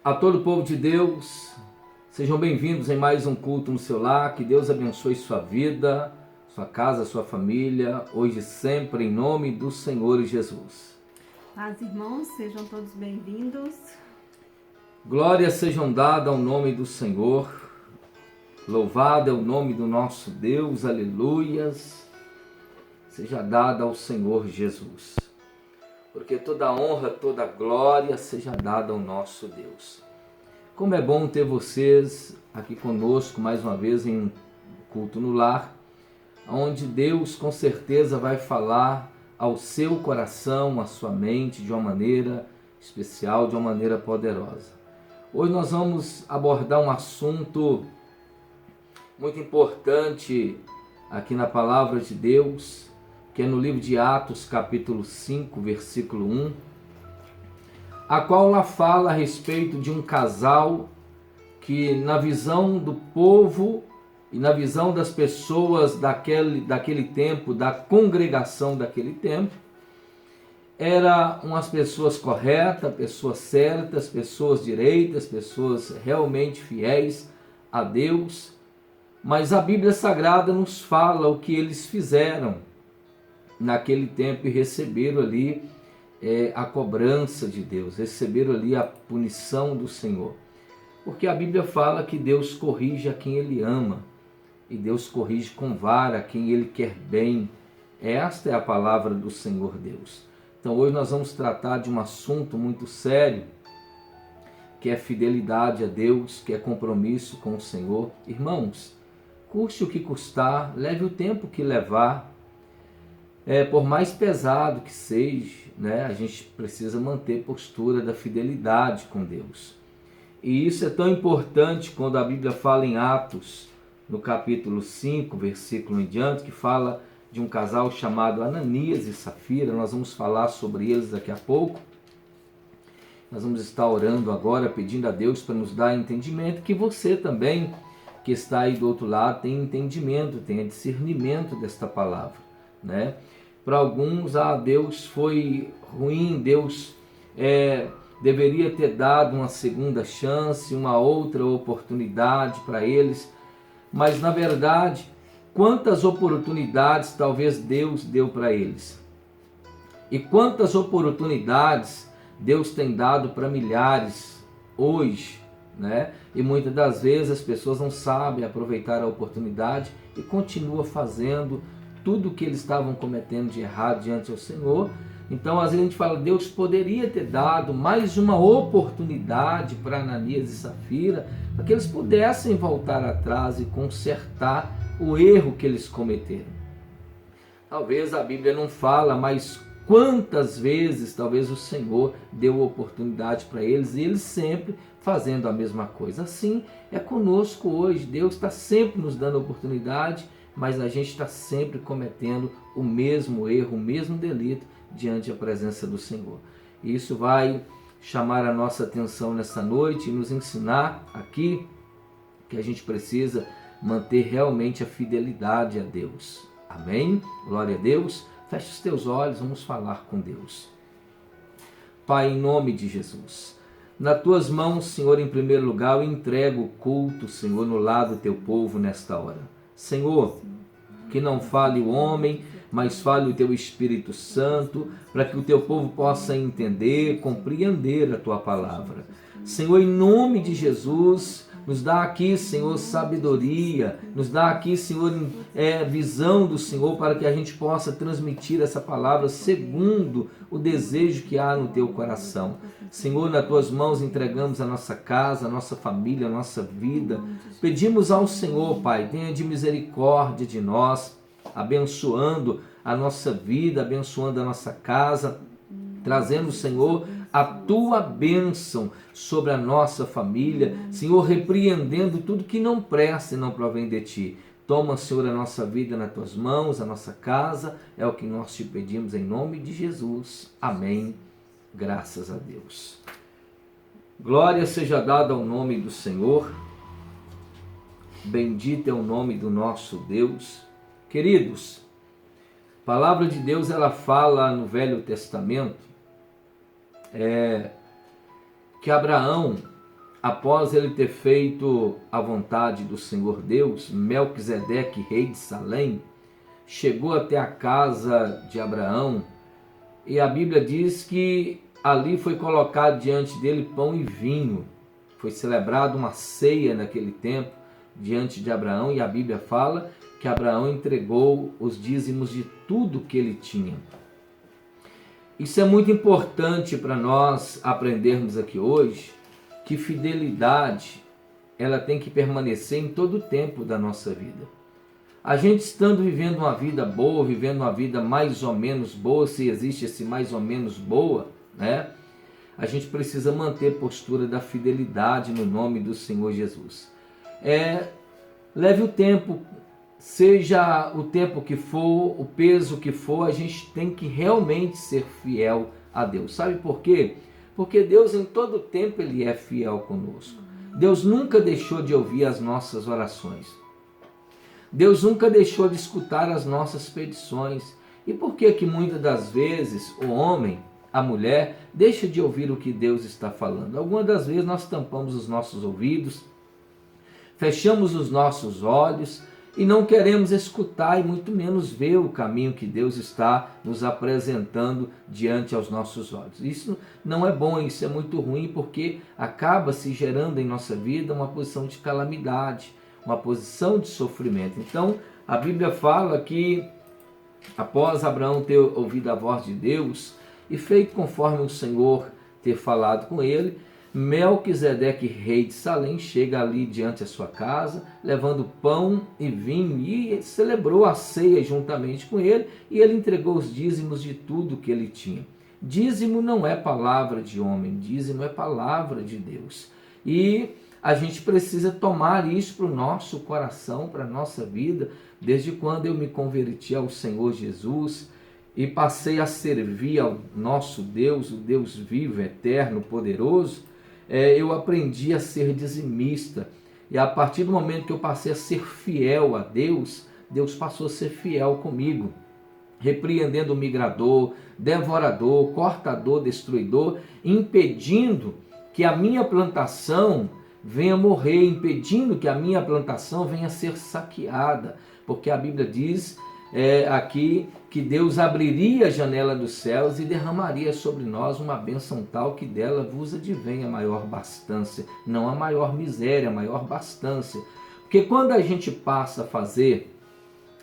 A todo o povo de Deus, sejam bem-vindos em mais um culto no seu lar. Que Deus abençoe sua vida, sua casa, sua família, hoje e sempre, em nome do Senhor Jesus. Paz, irmãos, sejam todos bem-vindos. Glórias sejam dadas ao nome do Senhor. Louvado é o nome do nosso Deus, aleluias. Seja dada ao Senhor Jesus. Porque toda honra, toda glória seja dada ao nosso Deus. Como é bom ter vocês aqui conosco mais uma vez em um culto no lar, onde Deus com certeza vai falar ao seu coração, à sua mente, de uma maneira especial, de uma maneira poderosa. Hoje nós vamos abordar um assunto muito importante aqui na palavra de Deus, que é no livro de Atos, capítulo 5, versículo 1, a qual ela fala a respeito de um casal que, na visão do povo e na visão das pessoas daquele tempo, da congregação daquele tempo, eram umas pessoas corretas, pessoas certas, pessoas direitas, pessoas realmente fiéis a Deus, mas a Bíblia Sagrada nos fala o que eles fizeram naquele tempo e receberam ali a cobrança de Deus, receberam ali a punição do Senhor. Porque a Bíblia fala que Deus corrige a quem Ele ama e Deus corrige com vara a quem Ele quer bem. Esta é a palavra do Senhor Deus. Então hoje nós vamos tratar de um assunto muito sério, que é fidelidade a Deus, que é compromisso com o Senhor. Irmãos, custe o que custar, leve o tempo que levar, por mais pesado que seja, né, a gente precisa manter postura da fidelidade com Deus. E isso é tão importante quando a Bíblia fala em Atos, no capítulo 5, versículo em diante, que fala de um casal chamado Ananias e Safira. Nós vamos falar sobre eles daqui a pouco. Nós vamos estar orando agora, pedindo a Deus para nos dar entendimento, que você também, que está aí do outro lado, tenha entendimento, tenha discernimento desta palavra, né? Para alguns, Deus foi ruim, Deus deveria ter dado uma segunda chance, uma outra oportunidade para eles, mas na verdade, quantas oportunidades talvez Deus deu para eles? E quantas oportunidades Deus tem dado para milhares hoje, né? E muitas das vezes as pessoas não sabem aproveitar a oportunidade e continuam fazendo tudo o que eles estavam cometendo de errado diante do Senhor. Então às vezes a gente fala, Deus poderia ter dado mais uma oportunidade para Ananias e Safira, para que eles pudessem voltar atrás e consertar o erro que eles cometeram. Talvez a Bíblia não fala, mas quantas vezes talvez o Senhor deu oportunidade para eles e eles sempre fazendo a mesma coisa. Assim é conosco hoje, Deus está sempre nos dando oportunidade, mas a gente está sempre cometendo o mesmo erro, o mesmo delito diante da presença do Senhor. E isso vai chamar a nossa atenção nessa noite e nos ensinar aqui que a gente precisa manter realmente a fidelidade a Deus. Amém? Glória a Deus. Feche os teus olhos, vamos falar com Deus. Pai, em nome de Jesus, nas tuas mãos, Senhor, em primeiro lugar, eu entrego o culto, Senhor, no lado do teu povo nesta hora. Senhor, que não fale o homem, mas fale o teu Espírito Santo, para que o teu povo possa entender, compreender a tua palavra. Senhor, em nome de Jesus, nos dá aqui, Senhor, sabedoria, nos dá aqui, Senhor, visão do Senhor, para que a gente possa transmitir essa palavra segundo o desejo que há no teu coração. Senhor, nas tuas mãos entregamos a nossa casa, a nossa família, a nossa vida. Pedimos ao Senhor, Pai, tenha de misericórdia de nós, abençoando a nossa vida, abençoando a nossa casa, trazendo, Senhor, a tua bênção sobre a nossa família, Senhor, repreendendo tudo que não presta e não provém de ti. Toma, Senhor, a nossa vida nas tuas mãos, a nossa casa, é o que nós te pedimos em nome de Jesus. Amém. Graças a Deus. Glória seja dada ao nome do Senhor. Bendito é o nome do nosso Deus. Queridos, a palavra de Deus, ela fala no Velho Testamento que Abraão, após ele ter feito a vontade do Senhor Deus, Melquisedeque, rei de Salém, chegou até a casa de Abraão, e a Bíblia diz que ali foi colocado diante dele pão e vinho. Foi celebrada uma ceia naquele tempo diante de Abraão, e a Bíblia fala que Abraão entregou os dízimos de tudo que ele tinha. Isso é muito importante para nós aprendermos aqui hoje, que fidelidade ela tem que permanecer em todo o tempo da nossa vida. A gente estando vivendo uma vida boa, vivendo uma vida mais ou menos boa, se existe esse mais ou menos boa, né? A gente precisa manter a postura da fidelidade no nome do Senhor Jesus. Leve o tempo, seja o tempo que for, o peso que for, a gente tem que realmente ser fiel a Deus. Sabe por quê? Porque Deus em todo tempo Ele é fiel conosco. Deus nunca deixou de ouvir as nossas orações. Deus nunca deixou de escutar as nossas petições. E por que que muitas das vezes o homem, a mulher, deixa de ouvir o que Deus está falando? Algumas das vezes nós tampamos os nossos ouvidos, fechamos os nossos olhos e não queremos escutar e muito menos ver o caminho que Deus está nos apresentando diante aos nossos olhos. Isso não é bom, isso é muito ruim, porque acaba se gerando em nossa vida uma posição de calamidade, uma posição de sofrimento. Então, a Bíblia fala que após Abraão ter ouvido a voz de Deus e feito conforme o Senhor ter falado com ele, Melquisedeque, rei de Salém, chega ali diante da sua casa, levando pão e vinho, e ele celebrou a ceia juntamente com ele, e ele entregou os dízimos de tudo que ele tinha. Dízimo não é palavra de homem, dízimo é palavra de Deus. E a gente precisa tomar isso para o nosso coração, para a nossa vida. Desde quando eu me converti ao Senhor Jesus e passei a servir ao nosso Deus, o Deus vivo, eterno, poderoso, eu aprendi a ser dizimista. E a partir do momento que eu passei a ser fiel a Deus, Deus passou a ser fiel comigo, repreendendo o migrador, devorador, cortador, destruidor, impedindo que a minha plantação venha morrer, impedindo que a minha plantação venha a ser saqueada, porque a Bíblia diz aqui que Deus abriria a janela dos céus e derramaria sobre nós uma bênção tal que dela vos advém a maior bastância, não a maior miséria, a maior bastância. Porque quando a gente passa a fazer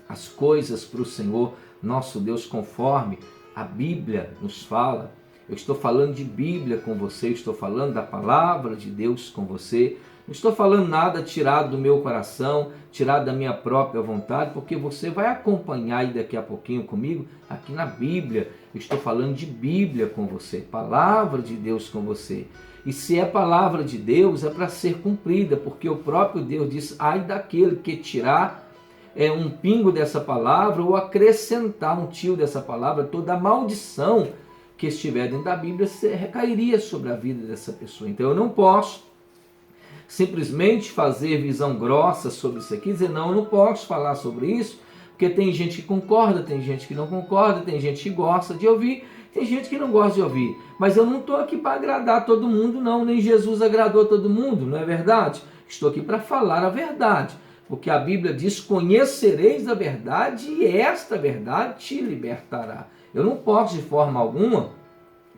as coisas para o Senhor, nosso Deus, conforme a Bíblia nos fala, eu estou falando de Bíblia com você, eu estou falando da palavra de Deus com você, não estou falando nada tirado do meu coração, tirado da minha própria vontade, porque você vai acompanhar aí daqui a pouquinho comigo, aqui na Bíblia. Eu estou falando de Bíblia com você, palavra de Deus com você. E se é palavra de Deus, é para ser cumprida, porque o próprio Deus diz: ai daquele que tirar um pingo dessa palavra ou acrescentar um tio dessa palavra, toda a maldição que estiver dentro da Bíblia recairia sobre a vida dessa pessoa. Então eu não posso simplesmente fazer visão grossa sobre isso aqui, dizer não, eu não posso falar sobre isso, porque tem gente que concorda, tem gente que não concorda, tem gente que gosta de ouvir, tem gente que não gosta de ouvir. Mas eu não estou aqui para agradar todo mundo, não, nem Jesus agradou todo mundo, não é verdade? Estou aqui para falar a verdade, porque a Bíblia diz: conhecereis a verdade e esta verdade te libertará. Eu não posso de forma alguma,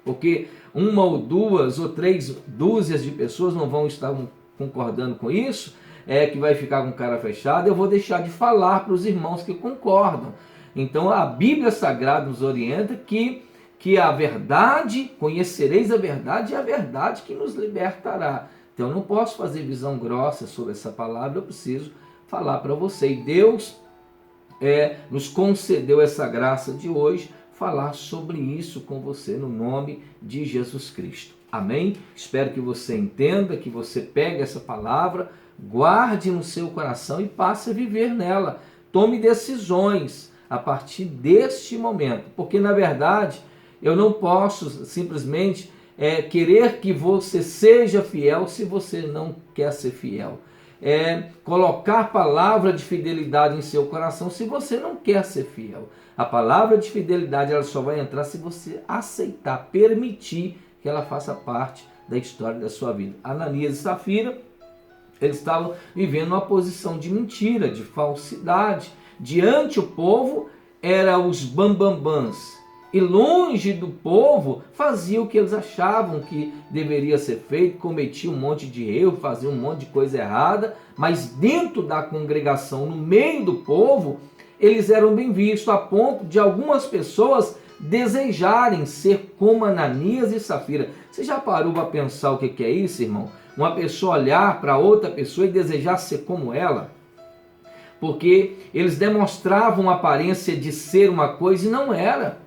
porque uma ou duas ou três dúzias de pessoas não vão estar concordando com isso, que vai ficar com cara fechada, eu vou deixar de falar para os irmãos que concordam. Então a Bíblia Sagrada nos orienta que a verdade, conhecereis a verdade, e a verdade que nos libertará. Então eu não posso fazer visão grossa sobre essa palavra, eu preciso falar para você. E Deus nos concedeu essa graça de hoje, falar sobre isso com você no nome de Jesus Cristo. Amém? Espero que você entenda, que você pegue essa palavra, guarde no seu coração e passe a viver nela. Tome decisões a partir deste momento, porque na verdade eu não posso simplesmente querer que você seja fiel se você não quer ser fiel. Colocar palavra de fidelidade em seu coração se você não quer ser fiel. A palavra de fidelidade ela só vai entrar se você aceitar, permitir que ela faça parte da história da sua vida. Ananias e Safira, eles estavam vivendo uma posição de mentira, de falsidade. Diante o povo, eram os bambambãs. E longe do povo, faziam o que eles achavam que deveria ser feito, cometiam um monte de erro, faziam um monte de coisa errada, mas dentro da congregação, no meio do povo, eles eram bem vistos, a ponto de algumas pessoas desejarem ser como Ananias e Safira. Você já parou para pensar o que é isso, irmão? Uma pessoa olhar para outra pessoa e desejar ser como ela? Porque eles demonstravam uma aparência de ser uma coisa e não era.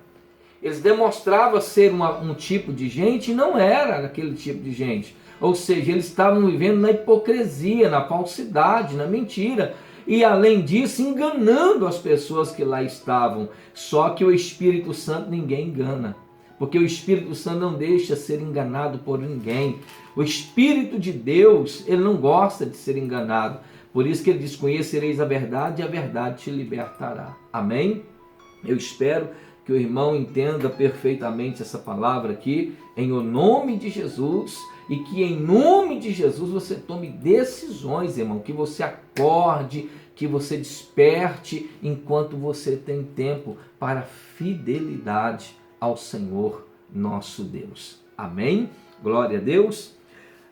Eles demonstravam ser um tipo de gente e não era aquele tipo de gente. Ou seja, eles estavam vivendo na hipocrisia, na falsidade, na mentira. E além disso, enganando as pessoas que lá estavam. Só que o Espírito Santo ninguém engana. Porque o Espírito Santo não deixa ser enganado por ninguém. O Espírito de Deus, ele não gosta de ser enganado. Por isso que ele diz, conhecereis a verdade e a verdade te libertará. Amém? Eu espero que o irmão entenda perfeitamente essa palavra aqui, em o nome de Jesus, e que em nome de Jesus você tome decisões, irmão, que você acorde, que você desperte, enquanto você tem tempo para fidelidade ao Senhor nosso Deus. Amém? Glória a Deus.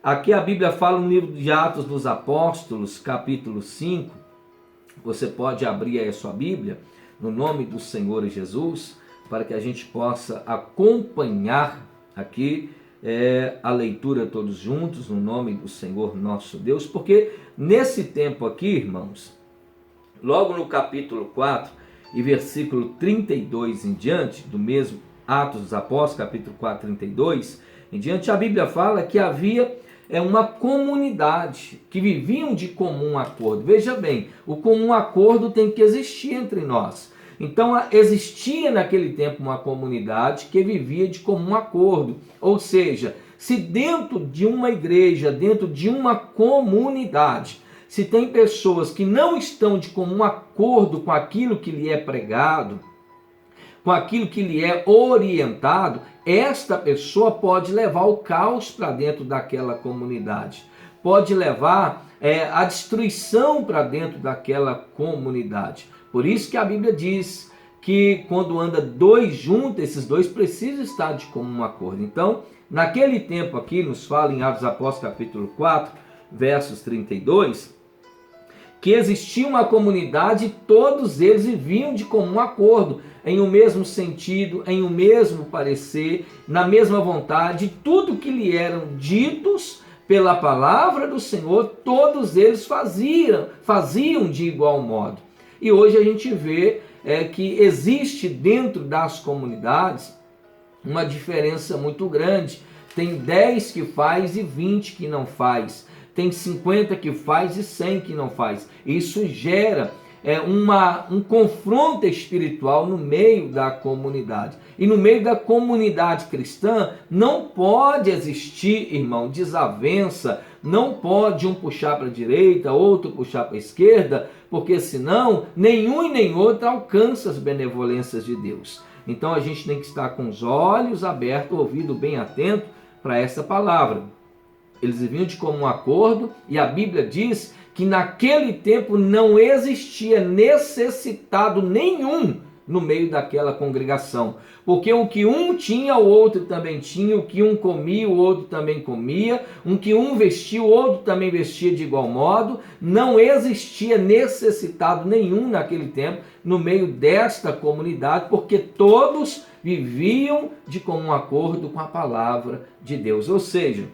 Aqui a Bíblia fala no livro de Atos dos Apóstolos, capítulo 5, você pode abrir aí a sua Bíblia, no nome do Senhor Jesus, para que a gente possa acompanhar aqui a leitura todos juntos, no nome do Senhor nosso Deus, porque nesse tempo aqui, irmãos, logo no capítulo 4 e versículo 32 em diante, do mesmo Atos dos Apóstolos, capítulo 4, 32, em diante, a Bíblia fala que havia uma comunidade que viviam de comum acordo. Veja bem, o comum acordo tem que existir entre nós. Então existia naquele tempo uma comunidade que vivia de comum acordo. Ou seja, se dentro de uma igreja, dentro de uma comunidade, se tem pessoas que não estão de comum acordo com aquilo que lhe é pregado, com aquilo que lhe é orientado, esta pessoa pode levar o caos para dentro daquela comunidade. Pode levar a destruição para dentro daquela comunidade. Por isso que a Bíblia diz que quando anda dois juntos, esses dois precisam estar de comum acordo. Então, naquele tempo aqui, nos fala em Atos dos Apóstolos, capítulo 4, versos 32, que existia uma comunidade e todos eles viviam de comum acordo, em um mesmo sentido, em um mesmo parecer, na mesma vontade, tudo que lhe eram ditos pela palavra do Senhor, todos eles faziam de igual modo. E hoje a gente vê que existe dentro das comunidades uma diferença muito grande. Tem 10 que faz e 20 que não faz. Tem 50 que faz e 100 que não faz. Isso gera um confronto espiritual no meio da comunidade. E no meio da comunidade cristã não pode existir, irmão, desavença, não pode um puxar para a direita, outro puxar para a esquerda, porque senão nenhum e nem outro alcança as benevolências de Deus. Então a gente tem que estar com os olhos abertos, ouvido bem atento para essa palavra. Eles viviam de comum acordo e a Bíblia diz que naquele tempo não existia necessitado nenhum no meio daquela congregação. Porque o que um tinha, o outro também tinha, o que um comia, o outro também comia, o que um vestia, o outro também vestia de igual modo. Não existia necessitado nenhum naquele tempo no meio desta comunidade, porque todos viviam de comum acordo com a palavra de Deus. Ou seja,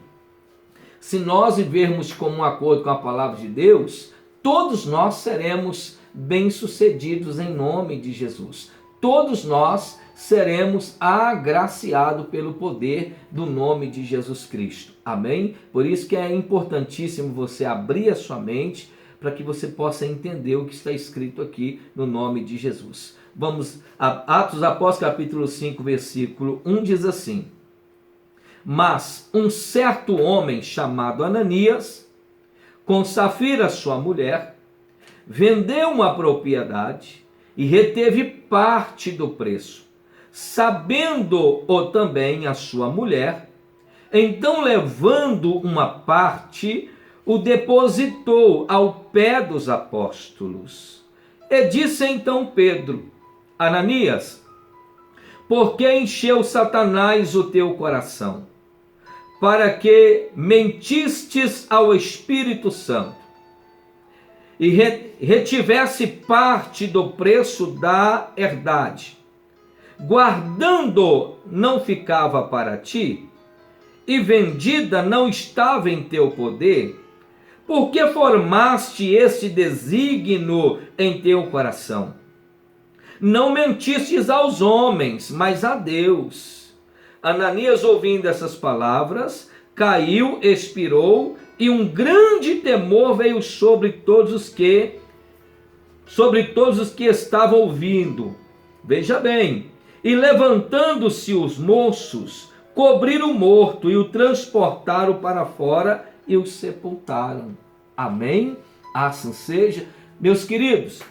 se nós vivermos de comum acordo com a palavra de Deus, todos nós seremos bem-sucedidos em nome de Jesus. Todos nós seremos agraciados pelo poder do nome de Jesus Cristo. Amém? Por isso que é importantíssimo você abrir a sua mente para que você possa entender o que está escrito aqui no nome de Jesus. Vamos a Atos dos Apóstolos, capítulo 5, versículo 1, diz assim: Mas um certo homem chamado Ananias, com Safira sua mulher, vendeu uma propriedade e reteve parte do preço. Sabendo-o também a sua mulher, Então, levando uma parte, o depositou ao pé dos apóstolos. E disse então Pedro: Ananias, por que encheu Satanás o teu coração, para que mentistes ao Espírito Santo, e retivesse parte do preço da herdade, guardando não ficava para ti, e vendida não estava em teu poder? Por que formaste este desígnio em teu coração? Não mentistes aos homens, mas a Deus. Ananias, ouvindo essas palavras, caiu, expirou, e um grande temor veio sobre todos os que estavam ouvindo. Veja bem, e levantando-se os moços, cobriram o morto e o transportaram para fora e o sepultaram. Amém? Assim seja. Meus queridos,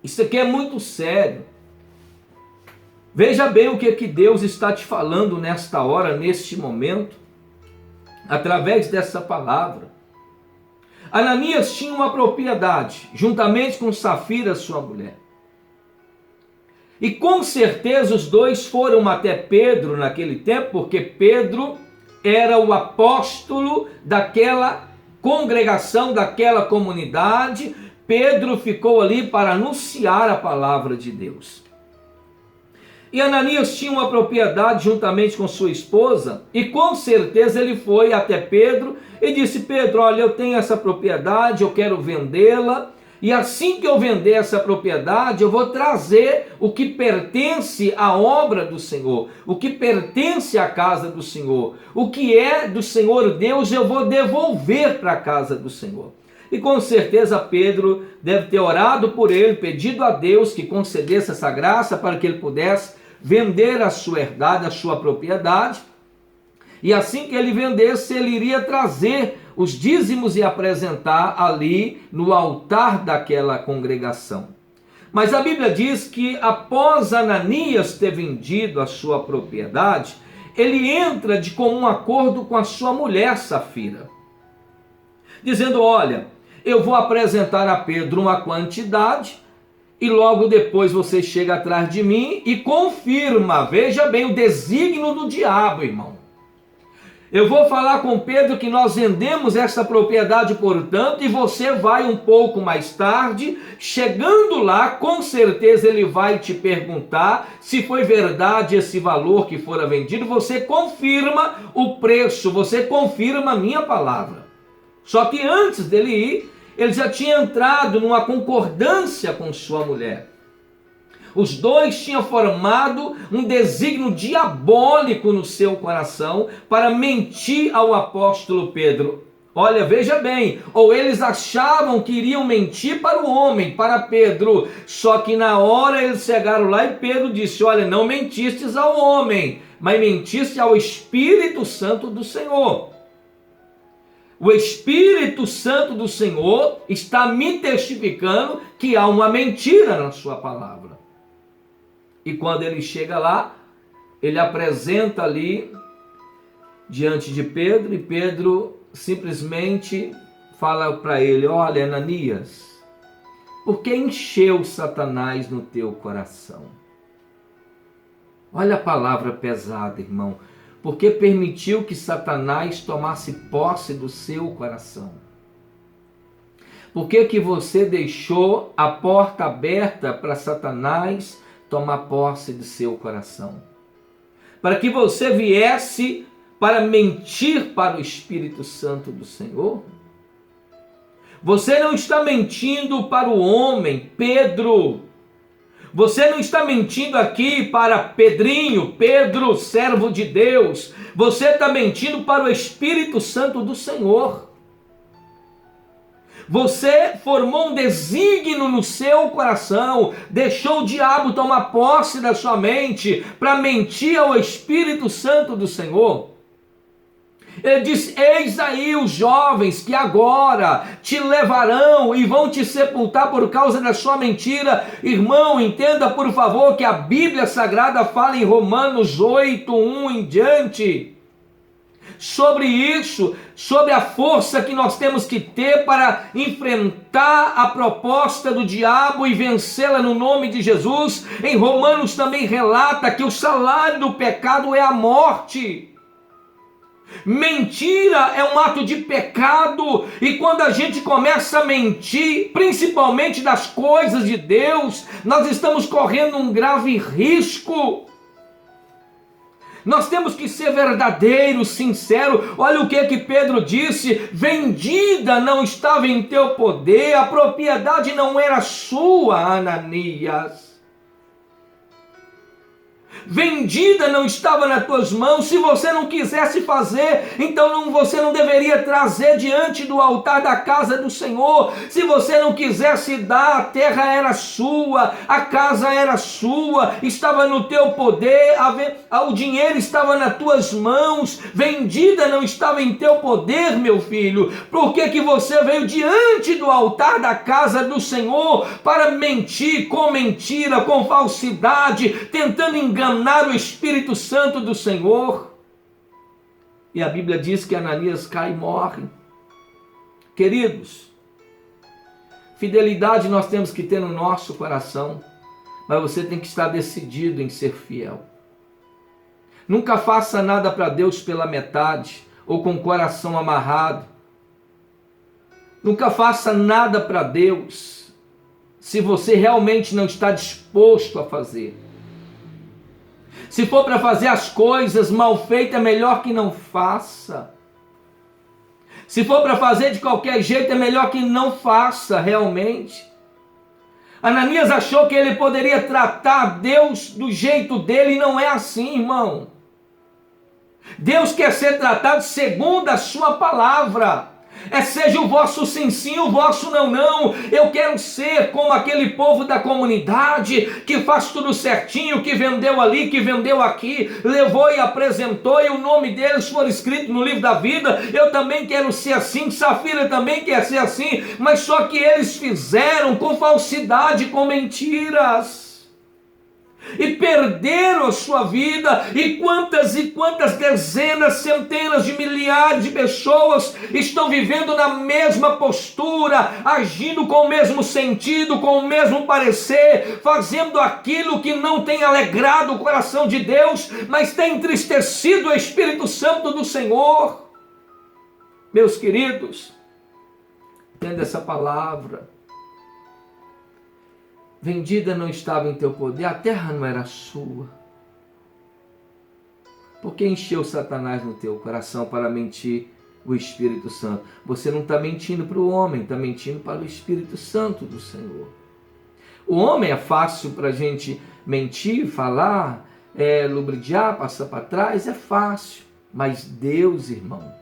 isso aqui é muito sério. Veja bem o que Deus está te falando nesta hora, neste momento, através dessa palavra. Ananias tinha uma propriedade, juntamente com Safira, sua mulher. E com certeza os dois foram até Pedro naquele tempo, porque Pedro era o apóstolo daquela congregação, daquela comunidade. Pedro ficou ali para anunciar a palavra de Deus. E Ananias tinha uma propriedade juntamente com sua esposa, e com certeza ele foi até Pedro e disse: Pedro, olha, eu tenho essa propriedade, eu quero vendê-la, e assim que eu vender essa propriedade, eu vou trazer o que pertence à obra do Senhor, o que pertence à casa do Senhor, o que é do Senhor Deus, eu vou devolver para a casa do Senhor. E com certeza Pedro deve ter orado por ele, pedido a Deus que concedesse essa graça para que ele pudesse vender a sua herdade, a sua propriedade. E assim que ele vendesse, ele iria trazer os dízimos e apresentar ali no altar daquela congregação. Mas a Bíblia diz que após Ananias ter vendido a sua propriedade, ele entra de comum acordo com a sua mulher Safira, dizendo: olha, eu vou apresentar a Pedro uma quantidade, e logo depois você chega atrás de mim e confirma. Veja bem o desígnio do diabo, irmão. Eu vou falar com Pedro que nós vendemos essa propriedade, portanto, e você vai um pouco mais tarde. Chegando lá, com certeza ele vai te perguntar se foi verdade esse valor que fora vendido. Você confirma o preço, você confirma a minha palavra. Só que antes dele ir, ele já tinha entrado numa concordância com sua mulher. Os dois tinham formado um desígnio diabólico no seu coração para mentir ao apóstolo Pedro. Olha, veja bem, ou eles achavam que iriam mentir para o homem, para Pedro, só que na hora eles chegaram lá e Pedro disse: olha, não mentistes ao homem, mas mentiste ao Espírito Santo do Senhor. O Espírito Santo do Senhor está me testificando que há uma mentira na sua palavra. E quando ele chega lá, ele apresenta ali diante de Pedro, e Pedro simplesmente fala para ele: olha, Ananias, por que encheu Satanás no teu coração? Olha a palavra pesada, irmão. Porque permitiu que Satanás tomasse posse do seu coração? Por que você deixou a porta aberta para Satanás tomar posse de seu coração? Para que você viesse para mentir para o Espírito Santo do Senhor? Você não está mentindo para o homem, Pedro. Você não está mentindo aqui para Pedrinho, Pedro, servo de Deus. Você está mentindo para o Espírito Santo do Senhor. Você formou um desígnio no seu coração, deixou o diabo tomar posse da sua mente para mentir ao Espírito Santo do Senhor. Ele diz: eis aí os jovens que agora te levarão e vão te sepultar por causa da sua mentira. Irmão, entenda por favor que a Bíblia Sagrada fala em Romanos 8:1 em diante: sobre isso, sobre a força que nós temos que ter para enfrentar a proposta do diabo e vencê-la no nome de Jesus. Em Romanos também relata que o salário do pecado é a morte. Mentira é um ato de pecado, e quando a gente começa a mentir, principalmente das coisas de Deus, nós estamos correndo um grave risco. Nós temos que ser verdadeiros, sinceros. Olha o que Pedro disse: vendida não estava em teu poder, a propriedade não era sua, Ananias. Vendida não estava nas tuas mãos. Se você não quisesse fazer, então você não deveria trazer diante do altar da casa do Senhor. Se você não quisesse dar, a terra era sua, a casa era sua, estava no teu poder, o dinheiro estava nas tuas mãos. Vendida não estava em teu poder, meu filho. Por que você veio diante do altar da casa do Senhor para mentir, com mentira, com falsidade, tentando enganar o Espírito Santo do Senhor? E a Bíblia diz que Ananias cai e morre. Queridos, fidelidade nós temos que ter no nosso coração, mas você tem que estar decidido em ser fiel. Nunca faça nada para Deus pela metade ou com o coração amarrado. Nunca faça nada para Deus se você realmente não está disposto a fazer. Se for para fazer as coisas mal feitas, é melhor que não faça. Se for para fazer de qualquer jeito, é melhor que não faça realmente. Ananias achou que ele poderia tratar Deus do jeito dele, e não é assim, irmão. Deus quer ser tratado segundo a sua palavra. Seja o vosso sim, sim, o vosso não, não. Eu quero ser como aquele povo da comunidade que faz tudo certinho, que vendeu ali, que vendeu aqui, levou e apresentou, e o nome deles foi escrito no livro da vida. Eu também quero ser assim. Safira também quer ser assim, mas só que eles fizeram com falsidade, com mentiras, e perderam a sua vida. E quantas dezenas, centenas de milhares de pessoas estão vivendo na mesma postura, agindo com o mesmo sentido, com o mesmo parecer, fazendo aquilo que não tem alegrado o coração de Deus, mas tem entristecido o Espírito Santo do Senhor. Meus queridos, entenda essa palavra. Vendida não estava em teu poder, a terra não era sua. Por que encheu Satanás no teu coração para mentir o Espírito Santo? Você não está mentindo para o homem, está mentindo para o Espírito Santo do Senhor. O homem é fácil para a gente mentir, falar, lubridiar, passar para trás, é fácil. Mas Deus, irmão,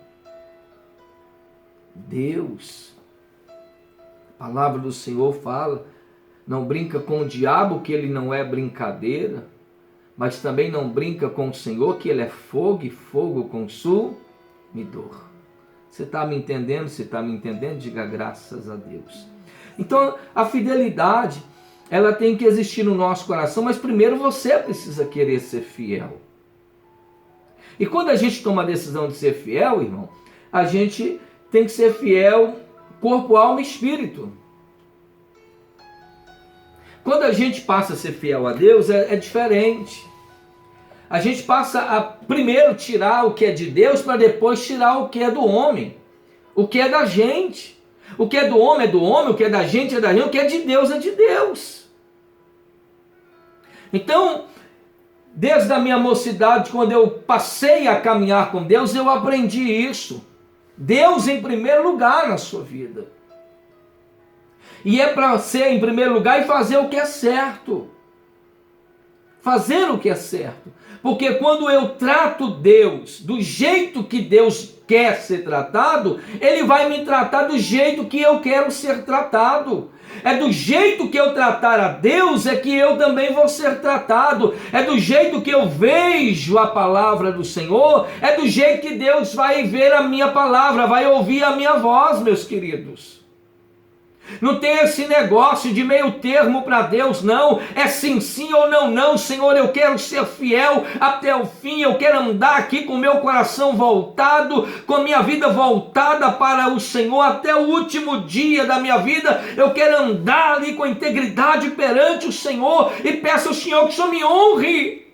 Deus, a palavra do Senhor fala: não brinca com o diabo, que ele não é brincadeira, mas também não brinca com o Senhor, que ele é fogo e fogo consumidor. Você está me entendendo? Se está me entendendo, diga graças a Deus. Então, a fidelidade, ela tem que existir no nosso coração, mas primeiro você precisa querer ser fiel. E quando a gente toma a decisão de ser fiel, irmão, a gente tem que ser fiel corpo, alma e espírito. Quando a gente passa a ser fiel a Deus, é diferente. A gente passa a primeiro tirar o que é de Deus, para depois tirar o que é do homem. O que é da gente. O que é do homem é do homem, o que é da gente é da gente, o que é de Deus é de Deus. Então, desde a minha mocidade, quando eu passei a caminhar com Deus, eu aprendi isso. Deus em primeiro lugar na sua vida. E é para ser em primeiro lugar e fazer o que é certo. Fazer o que é certo. Porque quando eu trato Deus do jeito que Deus quer ser tratado, Ele vai me tratar do jeito que eu quero ser tratado. É do jeito que eu tratar a Deus é que eu também vou ser tratado. É do jeito que eu vejo a palavra do Senhor, é do jeito que Deus vai ver a minha palavra, vai ouvir a minha voz, meus queridos. Não tem esse negócio de meio termo para Deus, não. É sim, sim ou não, não. Senhor, eu quero ser fiel até o fim. Eu quero andar aqui com o meu coração voltado, com a minha vida voltada para o Senhor até o último dia da minha vida. Eu quero andar ali com integridade perante o Senhor e peço ao Senhor que o Senhor me honre.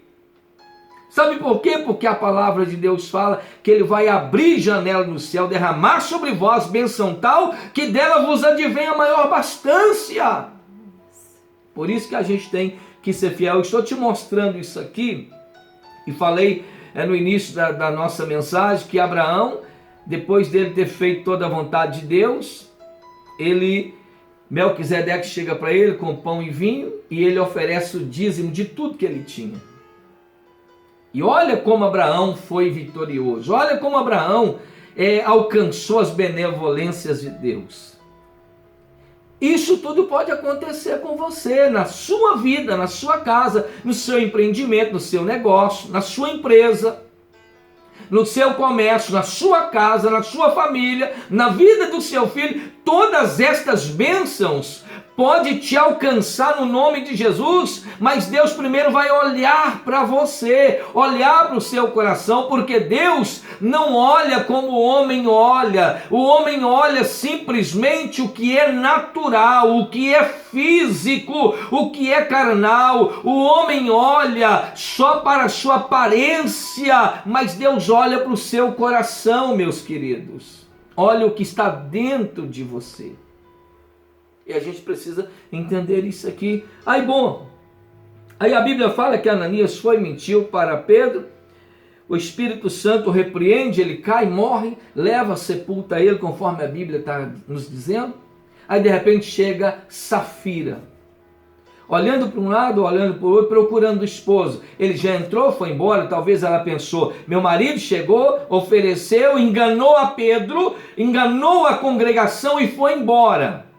Sabe por quê? Porque a palavra de Deus fala que Ele vai abrir janela no céu, derramar sobre vós bênção tal, que dela vos advém a maior bastância. Por isso que a gente tem que ser fiel. Eu estou te mostrando isso aqui, e falei no início da nossa mensagem, que Abraão, depois dele ter feito toda a vontade de Deus, Melquisedeque chega para ele com pão e vinho, e ele oferece o dízimo de tudo que ele tinha. E olha como Abraão foi vitorioso, olha como Abraão alcançou as benevolências de Deus. Isso tudo pode acontecer com você, na sua vida, na sua casa, no seu empreendimento, no seu negócio, na sua empresa, no seu comércio, na sua casa, na sua família, na vida do seu filho. Todas estas bênçãos pode te alcançar no nome de Jesus, mas Deus primeiro vai olhar para você, olhar para o seu coração, porque Deus não olha como o homem olha. O homem olha simplesmente o que é natural, o que é físico, o que é carnal. O homem olha só para a sua aparência, mas Deus olha para o seu coração, meus queridos. Olha o que está dentro de você. E a gente precisa entender isso aqui. Aí a Bíblia fala que Ananias foi e mentiu para Pedro. O Espírito Santo repreende, ele cai, morre, leva, sepulta ele, conforme a Bíblia está nos dizendo. Aí de repente chega Safira, olhando para um lado, olhando para o outro, procurando o esposo. Ele já entrou, foi embora. Talvez ela pensou: meu marido chegou, ofereceu, enganou a Pedro, enganou a congregação e foi embora.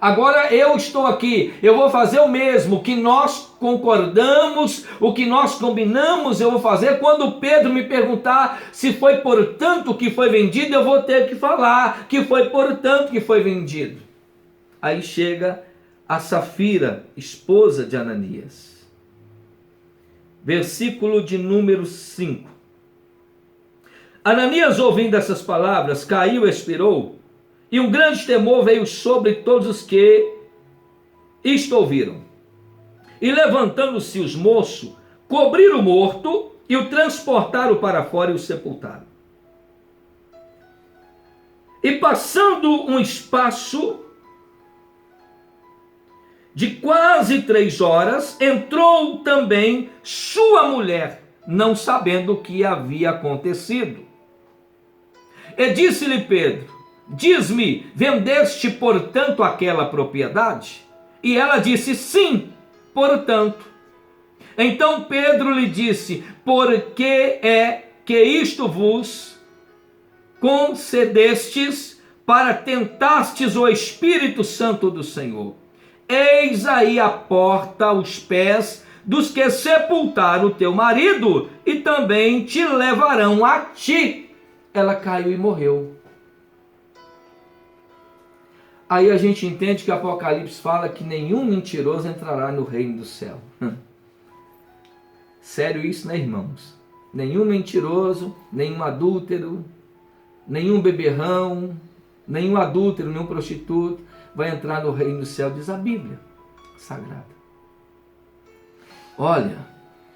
Agora eu estou aqui, eu vou fazer o mesmo, o que nós concordamos, o que nós combinamos, eu vou fazer. Quando Pedro me perguntar se foi por tanto que foi vendido, eu vou ter que falar que foi por tanto que foi vendido. Aí chega a Safira, esposa de Ananias. Versículo de número 5. Ananias, ouvindo essas palavras, caiu e expirou. E um grande temor veio sobre todos os que isto ouviram. E levantando-se os moços, cobriram o morto e o transportaram para fora e o sepultaram. E passando um espaço de quase 3 horas, entrou também sua mulher, não sabendo o que havia acontecido. E disse-lhe Pedro: diz-me, vendeste portanto aquela propriedade? E ela disse: sim, portanto. Então Pedro lhe disse: por que é que isto vos concedestes, para tentastes o Espírito Santo do Senhor? Eis aí a porta aos pés dos que sepultaram o teu marido, e também te levarão a ti. Ela caiu e morreu. Aí a gente entende que o Apocalipse fala que nenhum mentiroso entrará no reino do céu. Sério isso, né, irmãos? Nenhum mentiroso, nenhum adúltero, nenhum beberrão, nenhum adúltero, nenhum prostituto vai entrar no reino do céu, diz a Bíblia Sagrada. Olha,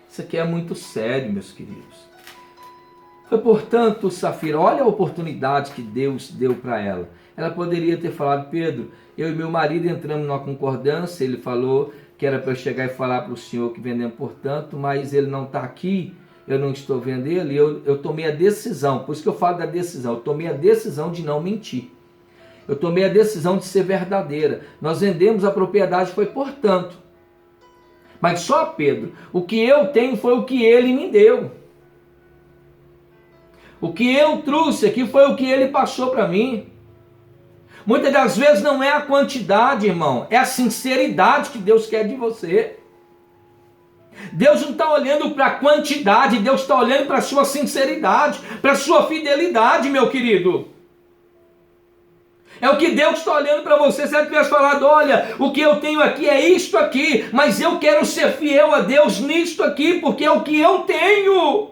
isso aqui é muito sério, meus queridos. Foi, portanto, Safira, olha a oportunidade que Deus deu para ela. Ela poderia ter falado: Pedro, eu e meu marido entramos numa concordância, ele falou que era para eu chegar e falar para o senhor que vendemos portanto, mas ele não está aqui, eu não estou vendo ele, eu tomei a decisão, por isso que eu falo da decisão, eu tomei a decisão de não mentir. Eu tomei a decisão de ser verdadeira. Nós vendemos a propriedade, foi portanto. Mas só, Pedro, o que eu tenho foi o que ele me deu. O que eu trouxe aqui foi o que ele passou para mim. Muitas das vezes não é a quantidade, irmão, é a sinceridade que Deus quer de você. Deus não está olhando para a quantidade, Deus está olhando para a sua sinceridade, para a sua fidelidade, meu querido. É o que Deus está olhando para você. Se ela tivesse falado, olha, o que eu tenho aqui é isto aqui, mas eu quero ser fiel a Deus nisto aqui, porque é o que eu tenho.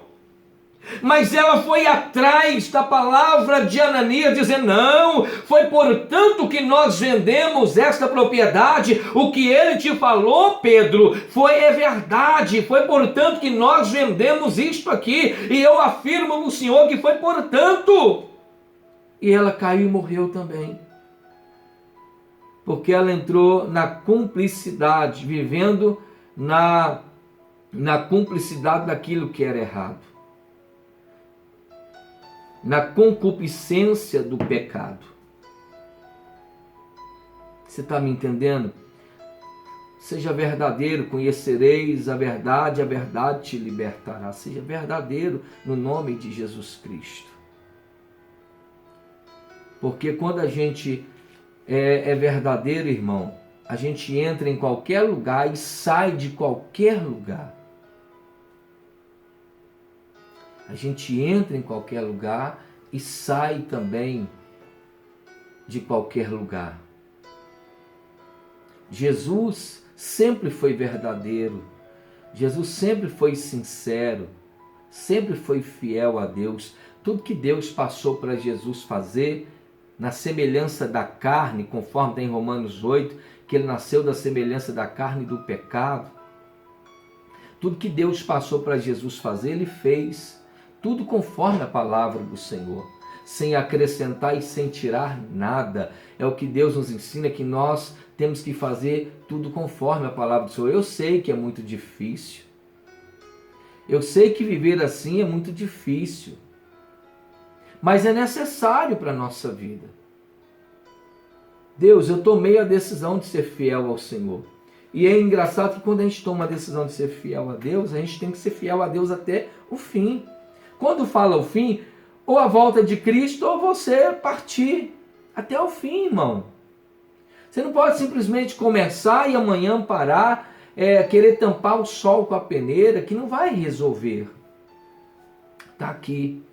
Mas ela foi atrás da palavra de Ananias, dizendo, não, foi portanto que nós vendemos esta propriedade, o que ele te falou, Pedro, é verdade, foi portanto que nós vendemos isto aqui, e eu afirmo no Senhor que foi portanto. E ela caiu e morreu também, porque ela entrou na cumplicidade, vivendo na cumplicidade daquilo que era errado, na concupiscência do pecado. Você está me entendendo? Seja verdadeiro, conhecereis a verdade te libertará. Seja verdadeiro no nome de Jesus Cristo. Porque quando a gente é verdadeiro, irmão, a gente entra em qualquer lugar e sai de qualquer lugar. A gente entra em qualquer lugar e sai também de qualquer lugar. Jesus sempre foi verdadeiro. Jesus sempre foi sincero. Sempre foi fiel a Deus. Tudo que Deus passou para Jesus fazer, na semelhança da carne, conforme tem em Romanos 8, que ele nasceu da semelhança da carne e do pecado. Tudo que Deus passou para Jesus fazer, ele fez. Tudo conforme a palavra do Senhor, sem acrescentar e sem tirar nada. É o que Deus nos ensina, que nós temos que fazer tudo conforme a palavra do Senhor. Eu sei que é muito difícil. Eu sei que viver assim é muito difícil. Mas é necessário para a nossa vida. Deus, eu tomei a decisão de ser fiel ao Senhor. E é engraçado que quando a gente toma a decisão de ser fiel a Deus, a gente tem que ser fiel a Deus até o fim. Quando fala o fim, ou a volta de Cristo, ou você partir até o fim, irmão. Você não pode simplesmente começar e amanhã parar, querer tampar o sol com a peneira, que não vai resolver. Está aqui.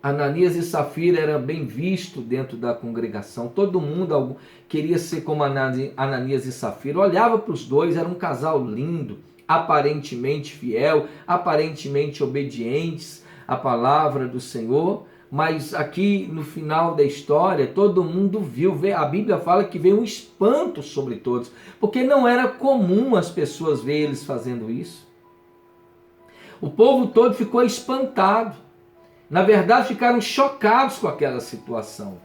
Ananias e Safira eram bem vistos dentro da congregação. Todo mundo queria ser como Ananias e Safira. Olhava para os dois, era um casal lindo, aparentemente fiel, aparentemente obedientes à palavra do Senhor. Mas aqui no final da história, todo mundo viu. A Bíblia fala que veio um espanto sobre todos, porque não era comum as pessoas verem eles fazendo isso. O povo todo ficou espantado. Na verdade, ficaram chocados com aquela situação.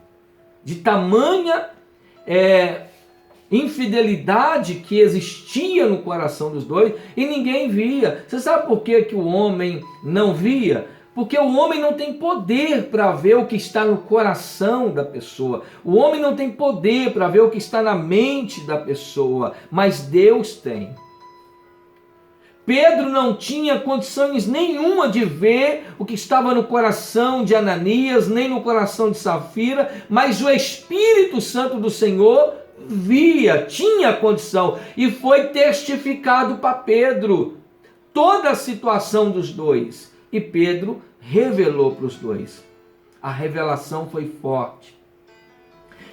De tamanha infidelidade que existia no coração dos dois e ninguém via. Você sabe por que o homem não via? Porque o homem não tem poder para ver o que está no coração da pessoa. O homem não tem poder para ver o que está na mente da pessoa, mas Deus tem. Pedro não tinha condições nenhuma de ver o que estava no coração de Ananias, nem no coração de Safira, mas o Espírito Santo do Senhor via, tinha condição, e foi testificado para Pedro toda a situação dos dois. E Pedro revelou para os dois. A revelação foi forte.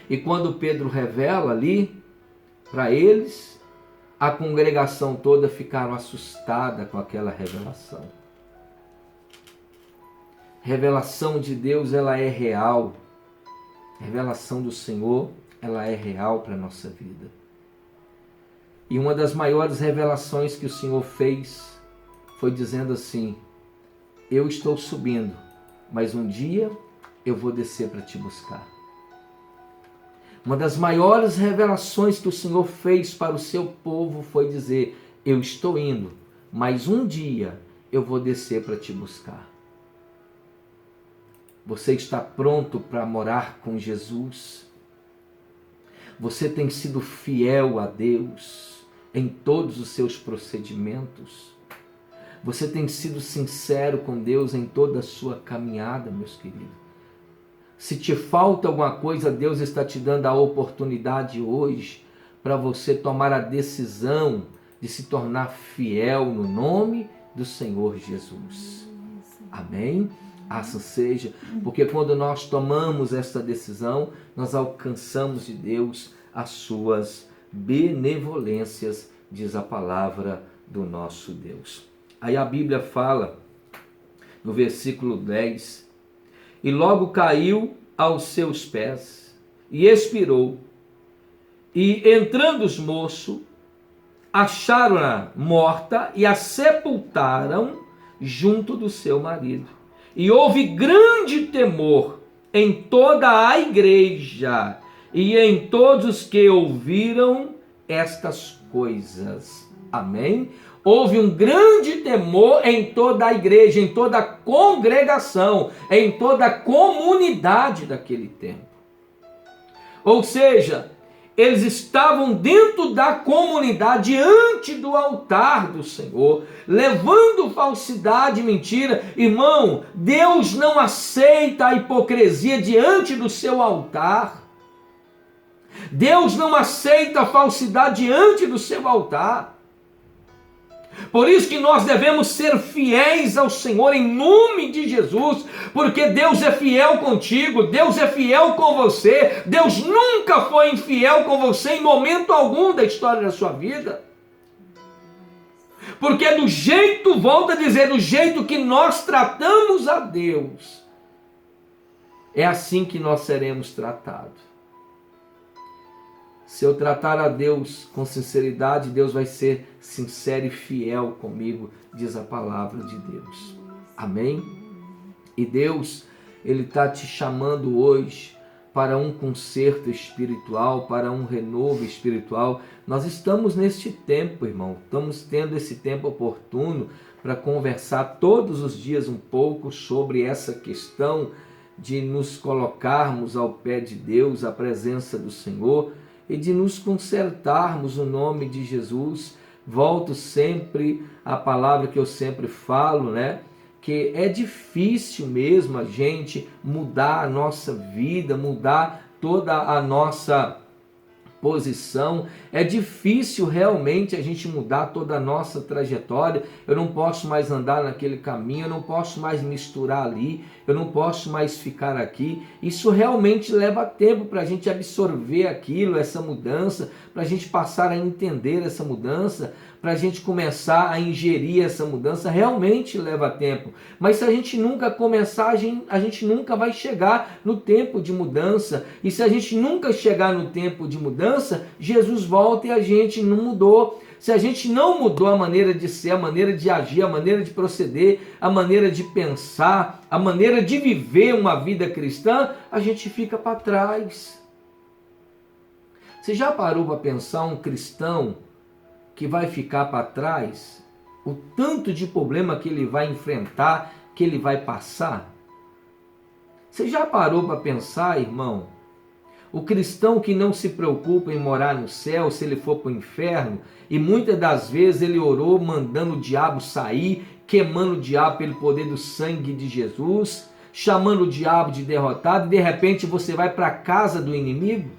E quando Pedro revela ali para eles, a congregação toda ficaram assustada com aquela revelação. Revelação de Deus, ela é real. Revelação do Senhor, ela é real para a nossa vida. E uma das maiores revelações que o Senhor fez foi dizendo assim: eu estou subindo, mas um dia eu vou descer para te buscar. Uma das maiores revelações que o Senhor fez para o seu povo foi dizer: eu estou indo, mas um dia eu vou descer para te buscar. Você está pronto para morar com Jesus? Você tem sido fiel a Deus em todos os seus procedimentos? Você tem sido sincero com Deus em toda a sua caminhada, meus queridos? Se te falta alguma coisa, Deus está te dando a oportunidade hoje para você tomar a decisão de se tornar fiel no nome do Senhor Jesus. Amém? Assim seja, porque quando nós tomamos esta decisão, nós alcançamos de Deus as suas benevolências, diz a palavra do nosso Deus. Aí a Bíblia fala, no versículo 10, e logo caiu aos seus pés, e expirou, e entrando os moços, acharam-na morta, e a sepultaram junto do seu marido. E houve grande temor em toda a igreja, e em todos os que ouviram estas coisas. Amém? Houve um grande temor em toda a igreja, em toda a congregação, em toda a comunidade daquele tempo. Ou seja, eles estavam dentro da comunidade, diante do altar do Senhor, levando falsidade e mentira. Irmão, Deus não aceita a hipocrisia diante do seu altar. Deus não aceita a falsidade diante do seu altar. Por isso que nós devemos ser fiéis ao Senhor em nome de Jesus, porque Deus é fiel contigo, Deus é fiel com você, Deus nunca foi infiel com você em momento algum da história da sua vida. Porque do jeito, volta a dizer, do jeito que nós tratamos a Deus, é assim que nós seremos tratados. Se eu tratar a Deus com sinceridade, Deus vai ser sincero e fiel comigo, diz a palavra de Deus. Amém? E Deus, Ele está te chamando hoje para um conserto espiritual, para um renovo espiritual. Nós estamos neste tempo, irmão, estamos tendo esse tempo oportuno para conversar todos os dias um pouco sobre essa questão de nos colocarmos ao pé de Deus, à presença do Senhor, e de nos consertarmos no nome de Jesus. Volto sempre à palavra que eu sempre falo, né? Que é difícil mesmo a gente mudar a nossa vida, mudar toda a nossa posição. É difícil realmente a gente mudar toda a nossa trajetória. Eu não posso mais andar naquele caminho, eu não posso mais misturar ali, eu não posso mais ficar aqui. Isso realmente leva tempo para a gente absorver aquilo, essa mudança, para a gente passar a entender essa mudança, para a gente começar a ingerir essa mudança. Realmente leva tempo. Mas se a gente nunca começar, a gente nunca vai chegar no tempo de mudança. E se a gente nunca chegar no tempo de mudança, Jesus volta e a gente não mudou. Se a gente não mudou a maneira de ser, a maneira de agir, a maneira de proceder, a maneira de pensar, a maneira de viver uma vida cristã, a gente fica para trás. Você já parou para pensar um cristão que vai ficar para trás? O tanto de problema que ele vai enfrentar, que ele vai passar? Você já parou para pensar, irmão? O cristão que não se preocupa em morar no céu, se ele for para o inferno, e muitas das vezes ele orou mandando o diabo sair, queimando o diabo pelo poder do sangue de Jesus, chamando o diabo de derrotado, e de repente você vai para a casa do inimigo,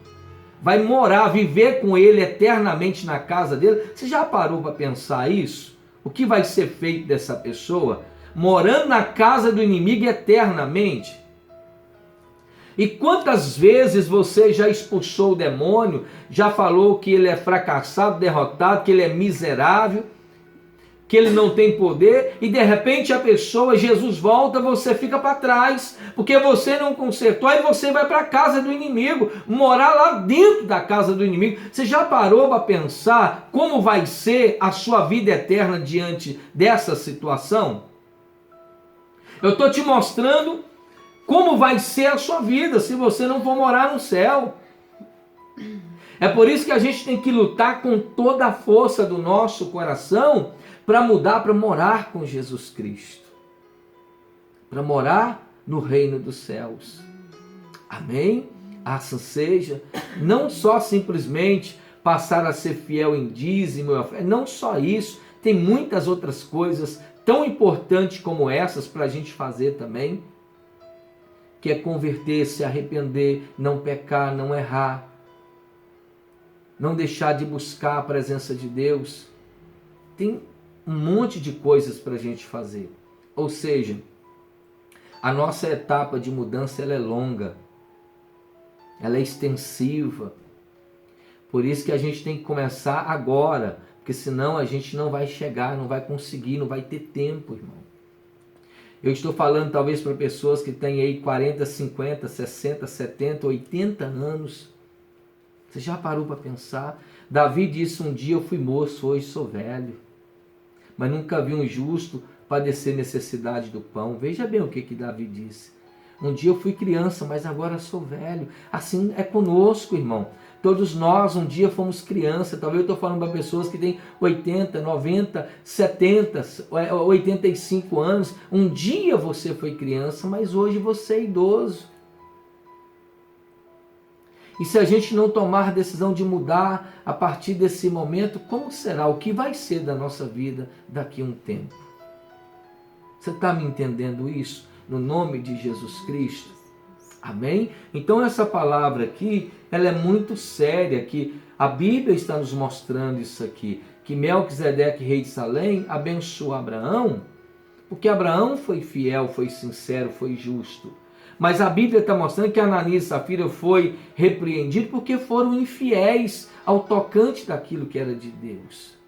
vai morar, viver com ele eternamente na casa dele. Você já parou para pensar isso? O que vai ser feito dessa pessoa? Morando na casa do inimigo eternamente? E quantas vezes você já expulsou o demônio, já falou que ele é fracassado, derrotado, que ele é miserável, que ele não tem poder, e de repente a pessoa, Jesus volta, você fica para trás, porque você não consertou, aí você vai para a casa do inimigo, morar lá dentro da casa do inimigo. Você já parou para pensar como vai ser a sua vida eterna diante dessa situação? Eu estou te mostrando como vai ser a sua vida se você não for morar no céu. É por isso que a gente tem que lutar com toda a força do nosso coração para mudar, para morar com Jesus Cristo. Para morar no reino dos céus. Amém? Assim seja. Não só simplesmente passar a ser fiel em dízimo, não só isso. Tem muitas outras coisas tão importantes como essas para a gente fazer também. Que é converter, se arrepender, não pecar, não errar, não deixar de buscar a presença de Deus. Tem um monte de coisas para a gente fazer. Ou seja, A nossa etapa de mudança ela é longa, ela é extensiva. Por isso que a gente tem que começar agora, porque senão a gente não vai chegar, não vai conseguir, não vai ter tempo, irmão. Eu estou falando talvez para pessoas que têm aí 40, 50, 60, 70, 80 anos. Você já parou para pensar? Davi disse: um dia eu fui moço, hoje sou velho. Mas nunca vi um justo padecer necessidade do pão. Veja bem o que Davi disse. Um dia eu fui criança, mas agora sou velho. Assim é conosco, irmão. Todos nós um dia fomos criança. Talvez eu estou falando para pessoas que têm 80, 90, 70, 85 anos. Um dia você foi criança, mas hoje você é idoso. E se a gente não tomar a decisão de mudar a partir desse momento, como será? O que vai ser da nossa vida daqui a um tempo? Você está me entendendo isso? No nome de Jesus Cristo. Amém? Então essa palavra aqui, ela é muito séria, que a Bíblia está nos mostrando isso aqui, que Melquisedeque, rei de Salém, abençoou Abraão, porque Abraão foi fiel, foi sincero, foi justo. Mas a Bíblia está mostrando que Ananias e Safira foi repreendido porque foram infiéis ao tocante daquilo que era de Deus.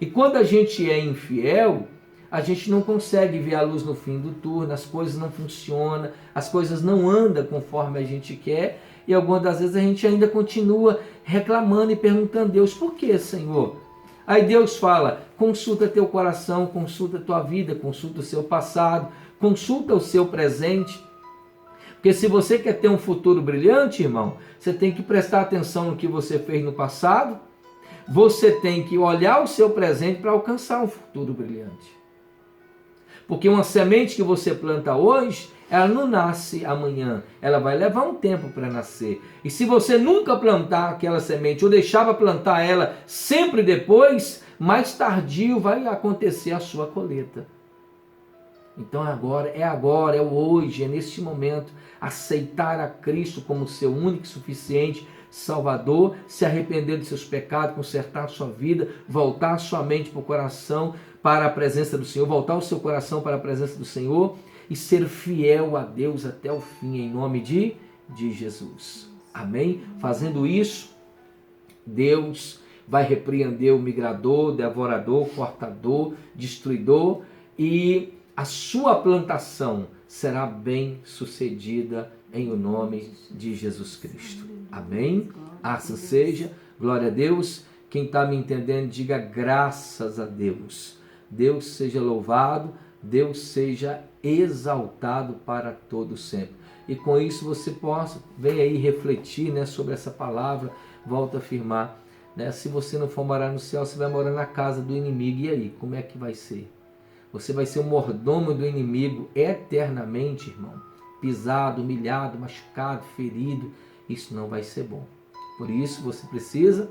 E quando a gente é infiel, a gente não consegue ver a luz no fim do túnel, as coisas não funcionam, as coisas não andam conforme a gente quer, e algumas das vezes a gente ainda continua reclamando e perguntando a Deus: por que, Senhor? Aí Deus fala: consulta teu coração, consulta tua vida, consulta o seu passado, consulta o seu presente. Porque se você quer ter um futuro brilhante, irmão, você tem que prestar atenção no que você fez no passado, você tem que olhar o seu presente para alcançar um futuro brilhante. Porque uma semente que você planta hoje, ela não nasce amanhã, ela vai levar um tempo para nascer. E se você nunca plantar aquela semente, ou deixar para plantar ela sempre depois, mais tardio vai acontecer a sua colheita. Então é o hoje, é neste momento, aceitar a Cristo como seu único e suficiente Salvador, se arrepender dos seus pecados, consertar a sua vida, voltar a sua mente para o coração, para a presença do Senhor, voltar o seu coração para a presença do Senhor e ser fiel a Deus até o fim, em nome de Jesus. Amém? Fazendo isso, Deus vai repreender o migrador, devorador, cortador, destruidor, e a sua plantação será bem sucedida em o nome de Jesus Cristo. Amém? Assim seja. Glória a Deus. Quem está me entendendo, diga graças a Deus. Deus seja louvado, Deus seja exaltado para todo sempre. E com isso você possa, vem aí refletir, né, sobre essa palavra. Volto a afirmar, né, se você não for morar no céu, você vai morar na casa do inimigo. E aí, como é que vai ser? Você vai ser o mordomo do inimigo eternamente, irmão. Pisado, humilhado, machucado, ferido. Isso não vai ser bom. Por isso você precisa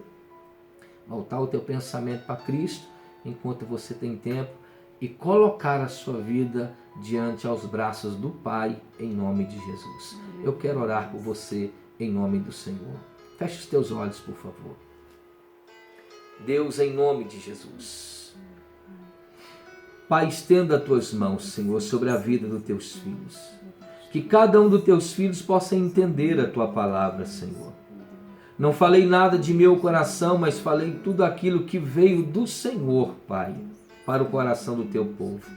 voltar o teu pensamento para Cristo enquanto você tem tempo e colocar a sua vida diante aos braços do Pai em nome de Jesus. Eu quero orar por você em nome do Senhor. Feche os teus olhos, por favor. Deus, em nome de Jesus. Pai, estenda as tuas mãos, Senhor, sobre a vida dos teus filhos. Que cada um dos teus filhos possa entender a tua palavra, Senhor. Não falei nada de meu coração, mas falei tudo aquilo que veio do Senhor, Pai, para o coração do teu povo.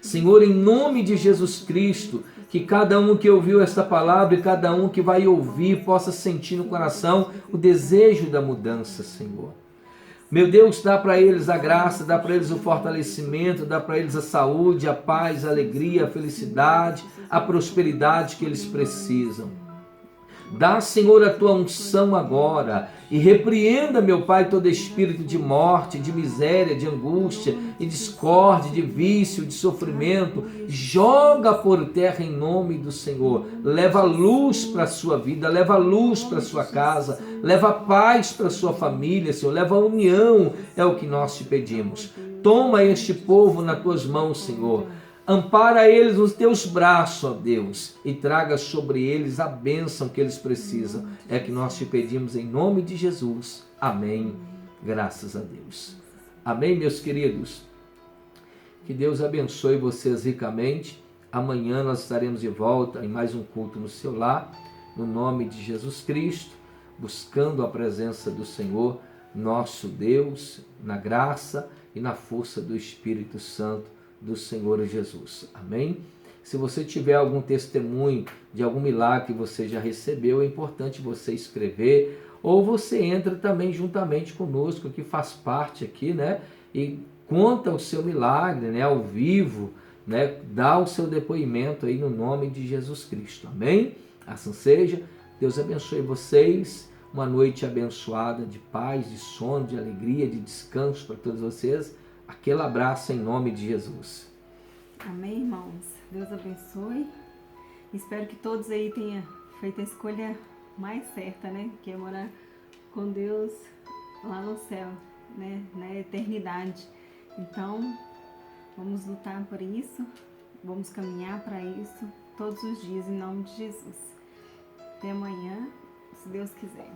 Senhor, em nome de Jesus Cristo, que cada um que ouviu esta palavra e cada um que vai ouvir possa sentir no coração o desejo da mudança, Senhor. Meu Deus, dá para eles a graça, dá para eles o fortalecimento, dá para eles a saúde, a paz, a alegria, a felicidade, a prosperidade que eles precisam. Dá, Senhor, a tua unção agora e repreenda, meu Pai, todo espírito de morte, de miséria, de angústia, de discórdia, de vício, de sofrimento. Joga por terra em nome do Senhor. Leva luz para a sua vida, leva luz para a sua casa, leva paz para a sua família, Senhor. Leva união, é o que nós te pedimos. Toma este povo nas tuas mãos, Senhor. Ampara eles nos teus braços, ó Deus, e traga sobre eles a bênção que eles precisam. É que nós te pedimos em nome de Jesus. Amém. Graças a Deus. Amém, meus queridos. Que Deus abençoe vocês ricamente. Amanhã nós estaremos de volta em mais um culto no seu lar, no nome de Jesus Cristo, buscando a presença do Senhor, nosso Deus, na graça e na força do Espírito Santo do Senhor Jesus. Amém? Se você tiver algum testemunho de algum milagre que você já recebeu, é importante você escrever, ou você entra também juntamente conosco, que faz parte aqui, né? E conta o seu milagre, né? Ao vivo, né? Dá o seu depoimento aí no nome de Jesus Cristo. Amém? Assim seja. Deus abençoe vocês. Uma noite abençoada de paz, de sono, de alegria, de descanso para todos vocês. Aquele abraço em nome de Jesus. Amém, irmãos? Deus abençoe. Espero que todos aí tenham feito a escolha mais certa, né? Que é morar com Deus lá no céu, né? Na eternidade. Então, vamos lutar por isso, vamos caminhar para isso todos os dias, em nome de Jesus. Até amanhã, se Deus quiser.